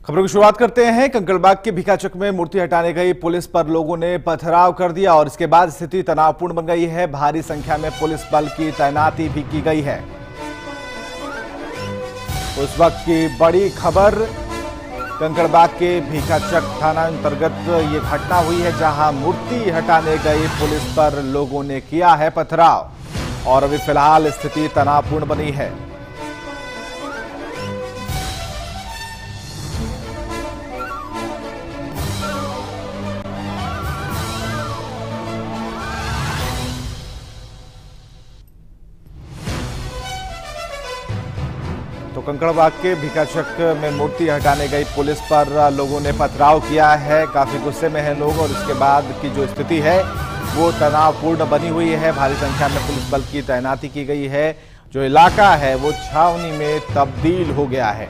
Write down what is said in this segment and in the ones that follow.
खबरों की शुरुआत करते हैं। कंकड़बाग के भिखाचक में मूर्ति हटाने गई पुलिस पर लोगों ने पथराव कर दिया और इसके बाद स्थिति तनावपूर्ण बन गई है। भारी संख्या में पुलिस बल की तैनाती भी की गई है। उस वक्त की बड़ी खबर, कंकड़बाग के भिखाचक थाना अंतर्गत ये घटना हुई है, जहां मूर्ति हटाने गई पुलिस पर लोगों ने किया है पथराव और अभी फिलहाल स्थिति तनावपूर्ण बनी है। तो कंकड़बाग के भिखाचक में मूर्ति हटाने गई पुलिस पर लोगों ने पथराव किया है। काफी गुस्से में है लोग और इसके बाद की जो स्थिति है वो तनावपूर्ण बनी हुई है। भारी संख्या में पुलिस बल की तैनाती की गई है। जो इलाका है वो छावनी में तब्दील हो गया है।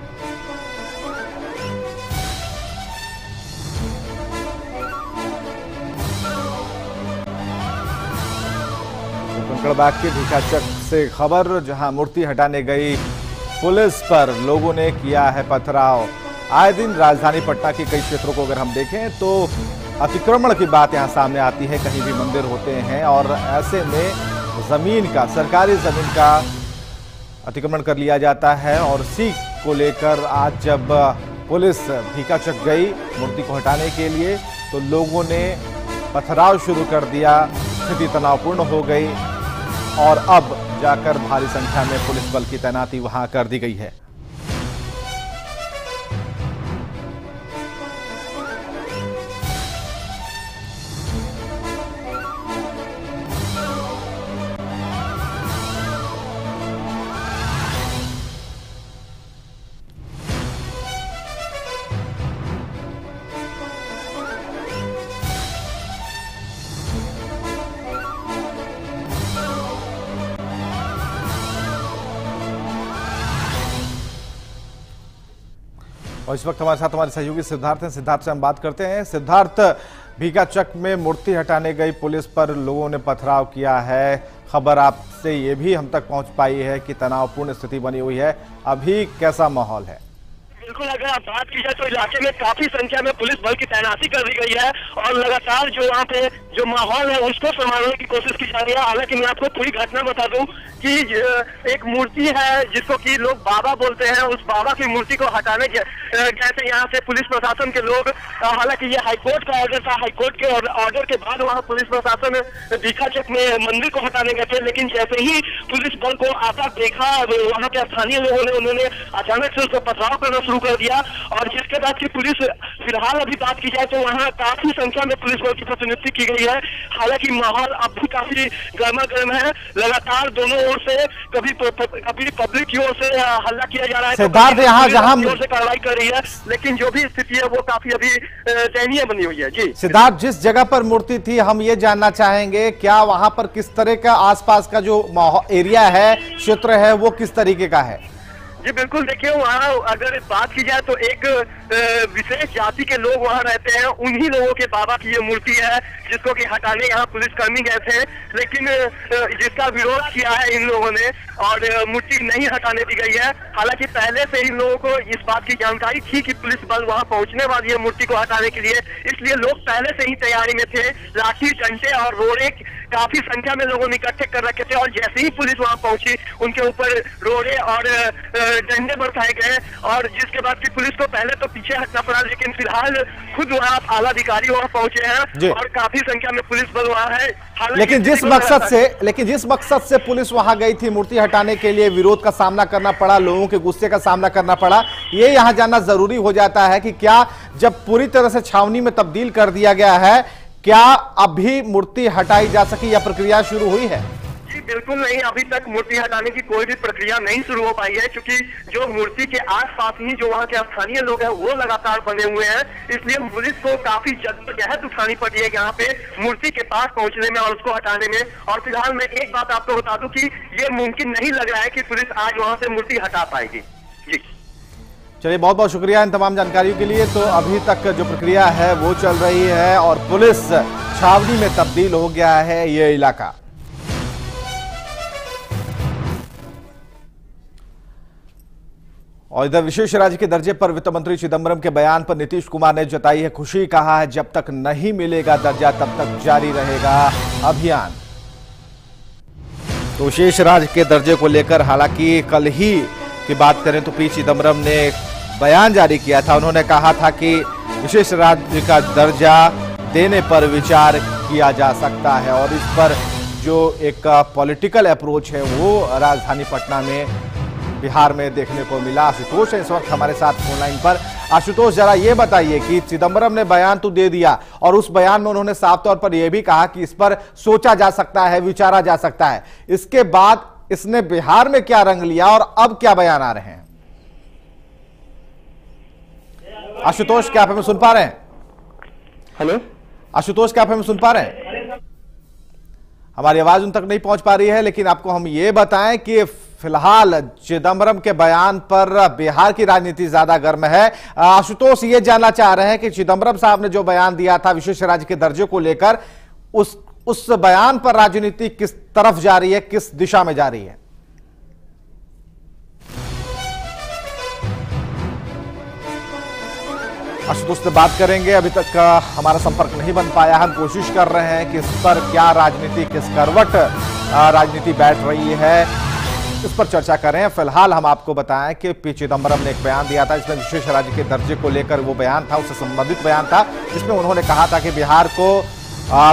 तो कंकड़बाग के भिखाचक से खबर, जहां मूर्ति हटाने गई पुलिस पर लोगों ने किया है पथराव। आए दिन राजधानी पटना के कई क्षेत्रों को अगर हम देखें तो अतिक्रमण की बात यहां सामने आती है। कहीं भी मंदिर होते हैं और ऐसे में जमीन का, सरकारी जमीन का अतिक्रमण कर लिया जाता है और इसी को लेकर आज जब पुलिस भिखाचक गई मूर्ति को हटाने के लिए तो लोगों ने पथराव शुरू कर दिया। स्थिति तनावपूर्ण हो गई और अब जाकर भारी संख्या में पुलिस बल की तैनाती वहां कर दी गई है। और इस वक्त हमारे साथ हमारे सहयोगी सिद्धार्थ हैं। सिद्धार्थ से हम बात करते हैं। सिद्धार्थ, भिखाचक में मूर्ति हटाने गई पुलिस पर लोगों ने पथराव किया है। खबर आपसे ये भी हम तक पहुंच पाई है कि तनावपूर्ण स्थिति बनी हुई है। अभी कैसा माहौल है? बिल्कुल, अगर आप बात की जाए तो इलाके में काफी संख्या में पुलिस बल की तैनाती कर दी गई है और लगातार जो वहाँ पे जो माहौल है उसको संभालने की कोशिश की जा रही है। हालांकि मैं आपको पूरी घटना बता दूं कि एक मूर्ति है जिसको कि लोग बाबा बोलते हैं, उस बाबा की मूर्ति को हटाने गए थे यहाँ से पुलिस प्रशासन के लोग। हालांकि ये हाईकोर्ट का ऑर्डर था, हाईकोर्ट के ऑर्डर के बाद वहाँ पुलिस प्रशासन भिखाचक में मंदिर को हटाने गए थे। लेकिन जैसे ही पुलिस बल को आता देखा वहाँ के स्थानीय लोगों ने, उन्होंने अचानक से उसको पथराव करना शुरू कर दिया और जिसके बाद की पुलिस, फिलहाल अभी बात की जाए तो वहाँ काफी संख्या में पुलिस बल की प्रतिनियुक्ति की गई है। हालांकि माहौल अब भी काफी गर्मा गर्म है। लगातार दोनों ओर से कभी पब्लिक की ओर से हल्ला किया जा रहा है, सिद्धार्थ यहाँ जहाँ से कार्रवाई कर रही है, लेकिन जो भी स्थिति है वो काफी अभी दयनीय बनी हुई है। जी सिद्धार्थ, जिस जगह पर मूर्ति थी हम ये जानना चाहेंगे, क्या वहां पर किस तरह का आसपास का जो एरिया है, क्षेत्र है, वो किस तरीके का है? जी बिल्कुल, देखिए वहाँ अगर बात की जाए तो एक विशेष जाति के लोग वहाँ रहते हैं। उन्हीं लोगों के बाबा की ये मूर्ति है जिसको कि हटाने यहाँ पुलिसकर्मी गए थे, लेकिन जिसका विरोध किया है इन लोगों ने और मूर्ति नहीं हटाने दी गई है। हालांकि पहले से इन लोगों को इस बात की जानकारी थी कि पुलिस बल वहाँ पहुँचने वाली है मूर्ति को हटाने के लिए, इसलिए लोग पहले से ही तैयारी में थे। लाठी, डंडे और रोड़े काफी संख्या में लोगों ने इकट्ठे कर रखे थे और जैसे ही पुलिस वहाँ पहुंची उनके ऊपर रोड़े और डंडे बरसाए गए और जिसके बाद की पुलिस को पहले तो पीछे हटना पड़ा, लेकिन फिलहाल खुद वहाँ आला अधिकारी वहाँ पहुंचे हैं और काफी संख्या में पुलिस बल वहाँ है। लेकिन जिस मकसद से पुलिस वहां गई थी मूर्ति हटाने के लिए, विरोध का सामना करना पड़ा, लोगों के गुस्से का सामना करना पड़ा, ये यहां जानना जरूरी हो जाता है कि क्या जब पूरी तरह से छावनी में तब्दील कर दिया गया है, क्या अभी मूर्ति हटाई जा सकी या प्रक्रिया शुरू हुई है? जी बिल्कुल नहीं, अभी तक मूर्ति हटाने की कोई भी प्रक्रिया नहीं शुरू हो पाई है, क्योंकि जो मूर्ति के आसपास ही जो वहाँ के स्थानीय लोग हैं वो लगातार बने हुए हैं। इसलिए पुलिस को काफी जद्दोजहद उठानी पड़ी है यहाँ पे मूर्ति के पास पहुंचने में और उसको हटाने में। और फिलहाल मैं एक बात आपको बता दूं कि ये मुमकिन नहीं लग रहा है कि पुलिस आज वहाँ से मूर्ति हटा पाएगी। जी चलिए, बहुत बहुत शुक्रिया इन तमाम जानकारियों के लिए। तो अभी तक जो प्रक्रिया है वो चल रही है और पुलिस छावनी में तब्दील हो गया है ये इलाका। और इधर विशेष राज्य के दर्जे पर वित्त मंत्री चिदंबरम के बयान पर नीतीश कुमार ने जताई है खुशी। कहा है जब तक नहीं मिलेगा दर्जा तब तक जारी रहेगा अभियान। तो विशेष राज्य के दर्जे को लेकर हालांकि कल ही की बात करें तो पी चिदंबरम ने बयान जारी किया था। उन्होंने कहा था कि विशेष राज्य का दर्जा देने पर विचार किया जा सकता है और इस पर जो एक पॉलिटिकल अप्रोच है वो राजधानी पटना में बिहार में देखने को मिला। आशुतोष है इस वक्त हमारे साथ फोनलाइन पर। आशुतोष, जरा ये बताइए कि चिदंबरम ने बयान तो दे दिया और उस बयान में उन्होंने साफ तौर पर यह भी कहा कि इस पर सोचा जा सकता है, विचारा जा सकता है। इसके बाद इसने बिहार में क्या रंग लिया और अब क्या बयान आ रहे हैं? आशुतोष, क्या आप हमें सुन पा रहे हैं? हेलो आशुतोष, क्या आप हमें सुन पा रहे हैं? हमारी आवाज उन तक नहीं पहुंच पा रही है, लेकिन आपको हम ये बताएं कि फिलहाल चिदंबरम के बयान पर बिहार की राजनीति ज्यादा गर्म है। आशुतोष ये जानना चाह रहे हैं कि चिदंबरम साहब ने जो बयान दिया था विशेष राज्य के दर्जे को लेकर, उस बयान पर राजनीति किस तरफ जा रही है, किस दिशा में जा रही है? आशुतोष से बात करेंगे। अभी तक हमारा संपर्क नहीं बन पाया। हम कोशिश कर रहे हैं कि इस पर क्या राजनीति, किस करवट राजनीति बैठ रही है, इस पर चर्चा करें। फिलहाल हम आपको बताएं कि पी चिदंबरम ने एक बयान दिया था, इसमें विशेष राज्य के दर्जे को लेकर वो बयान था, उससे संबंधित बयान था, जिसमें उन्होंने कहा था कि बिहार को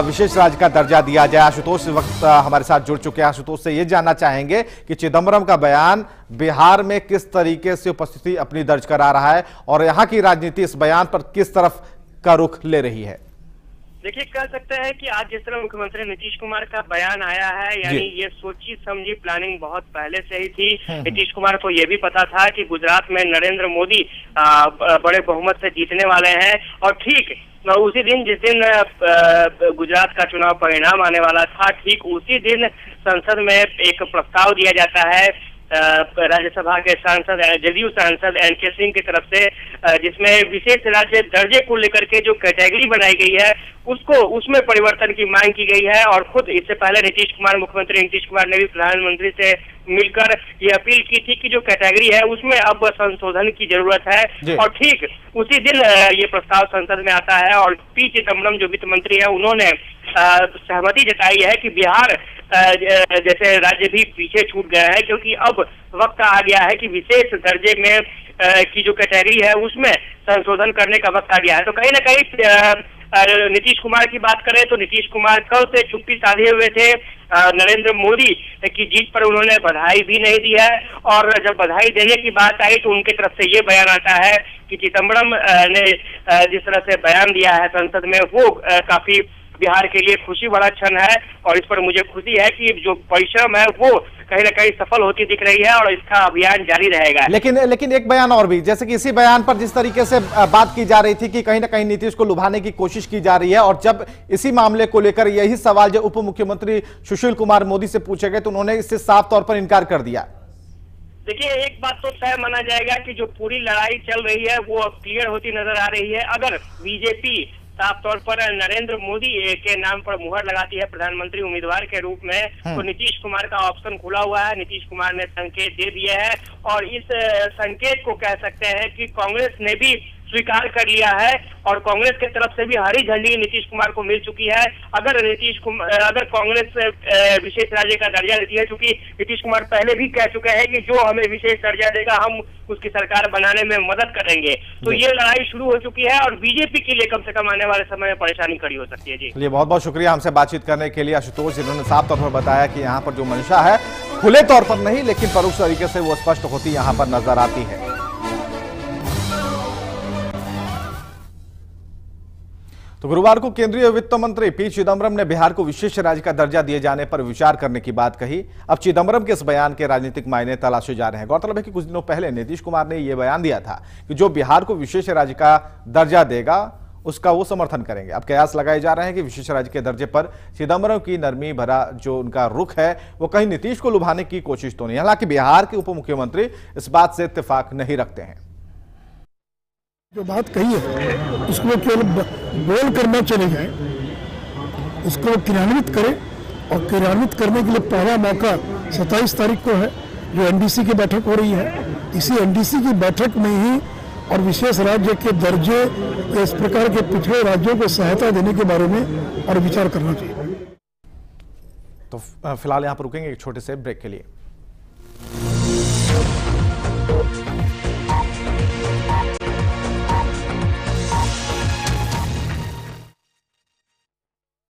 विशेष राज्य का दर्जा दिया जाए। आशुतोष इस वक्त हमारे साथ जुड़ चुके हैं। आशुतोष से ये जानना चाहेंगे कि चिदंबरम का बयान बिहार में किस तरीके से उपस्थिति अपनी दर्ज करा रहा है और यहाँ की राजनीति इस बयान पर किस तरफ का रुख ले रही है? देखिए, कह सकते हैं कि आज जिस तरह मुख्यमंत्री नीतीश कुमार का बयान आया है, यानी ये सोची समझी प्लानिंग बहुत पहले से ही थी। नीतीश कुमार को ये भी पता था कि गुजरात में नरेंद्र मोदी बड़े बहुमत से जीतने वाले हैं और ठीक उसी दिन जिस दिन गुजरात का चुनाव परिणाम आने वाला था, ठीक उसी दिन संसद में एक प्रस्ताव दिया जाता है राज्यसभा के सांसद, जदयू सांसद एनके सिंह की तरफ से, जिसमें विशेष राज्य दर्जे को लेकर के जो कैटेगरी बनाई गई है उसमें परिवर्तन की मांग की गई है। और खुद इससे पहले मुख्यमंत्री नीतीश कुमार ने भी प्रधानमंत्री से मिलकर ये अपील की थी कि जो कैटेगरी है उसमें अब संशोधन की जरूरत है। और ठीक उसी दिन ये प्रस्ताव संसद में आता है और पी चिदंबरम जो वित्त मंत्री है उन्होंने सहमति जताई है कि बिहार जैसे राज्य भी पीछे छूट गया है, क्योंकि अब वक्त आ गया है कि विशेष दर्जे में की जो कैटेगरी है उसमें संशोधन करने का वक्त आ गया है। तो कहीं ना कहीं नीतीश कुमार की बात करें तो नीतीश कुमार कल से चुप्पी साधे हुए थे। नरेंद्र मोदी की जीत पर उन्होंने बधाई भी नहीं दी है और जब बधाई देने की बात आई तो उनके तरफ से ये बयान आता है कि चिदंबरम ने जिस तरह से बयान दिया है संसद में वो काफी बिहार के लिए खुशी वाला क्षण है और इस पर मुझे खुशी है कि जो परिश्रम है वो कहीं ना कहीं सफल होती दिख रही है और इसका अभियान जारी रहेगा। लेकिन एक बयान और भी, जैसे कि इसी बयान पर जिस तरीके से बात की जा रही थी कि कहीं ना कहीं नीतीश को लुभाने की कोशिश की जा रही है और जब इसी मामले को लेकर यही सवाल जब उप मुख्यमंत्री सुशील कुमार मोदी से पूछे गए तो उन्होंने इससे साफ तौर पर इनकार कर दिया। देखिए, एक बात तो तय माना जाएगा कि जो पूरी लड़ाई चल रही है वो अब क्लियर होती नजर आ रही है। अगर बीजेपी साफ तौर पर नरेंद्र मोदी के नाम पर मुहर लगाती है प्रधानमंत्री उम्मीदवार के रूप में, तो नीतीश कुमार का ऑप्शन खुला हुआ है। नीतीश कुमार ने संकेत दे दिए हैं और इस संकेत को कह सकते हैं कि कांग्रेस ने भी स्वीकार कर लिया है और कांग्रेस की तरफ से भी हरी झंडी नीतीश कुमार को मिल चुकी है। अगर कांग्रेस विशेष राज्य का दर्जा देती है, चूंकि नीतीश कुमार पहले भी कह चुके हैं कि जो हमें विशेष दर्जा देगा हम उसकी सरकार बनाने में मदद करेंगे, तो ये लड़ाई शुरू हो चुकी है और बीजेपी के लिए कम से कम आने वाले समय में परेशानी खड़ी हो सकती है। जी चलिए, बहुत बहुत शुक्रिया हमसे बातचीत करने के लिए आशुतोष, जिन्होंने साफ तौर पर बताया कि यहाँ पर जो मंशा है खुले तौर पर नहीं लेकिन परोक्ष तरीके से वो स्पष्ट होती यहाँ पर नजर आती है। तो गुरुवार को केंद्रीय वित्त मंत्री पी चिदंबरम ने बिहार को विशेष राज्य का दर्जा दिए जाने पर विचार करने की बात कही। अब चिदंबरम के इस बयान के राजनीतिक मायने तलाशे जा रहे हैं। गौरतलब है कि कुछ दिनों पहले नीतीश कुमार ने यह बयान दिया था कि जो बिहार को विशेष राज्य का दर्जा देगा उसका वो समर्थन करेंगे। अब कयास लगाए जा रहे हैं कि विशेष राज्य के दर्जे पर चिदंबरम की नरमी भरा जो उनका रुख है वो कहीं नीतीश को लुभाने की कोशिश तो नहीं। हालांकि बिहार के उप मुख्यमंत्री इस बात से इत्तेफाक नहीं रखते हैं। जो बात कही है उसको वो केवल बोल कर न चले जाए, उसको वो क्रियान्वित करें और क्रियान्वित करने के लिए पहला मौका 27 तारीख को है जो एनडीसी की बैठक हो रही है। इसी एनडीसी की बैठक में ही और विशेष राज्य के दर्जे इस प्रकार के पिछड़े राज्यों को सहायता देने के बारे में और विचार करना चाहिए। तो फिलहाल यहाँ पर रुकेंगे एक छोटे से ब्रेक के लिए।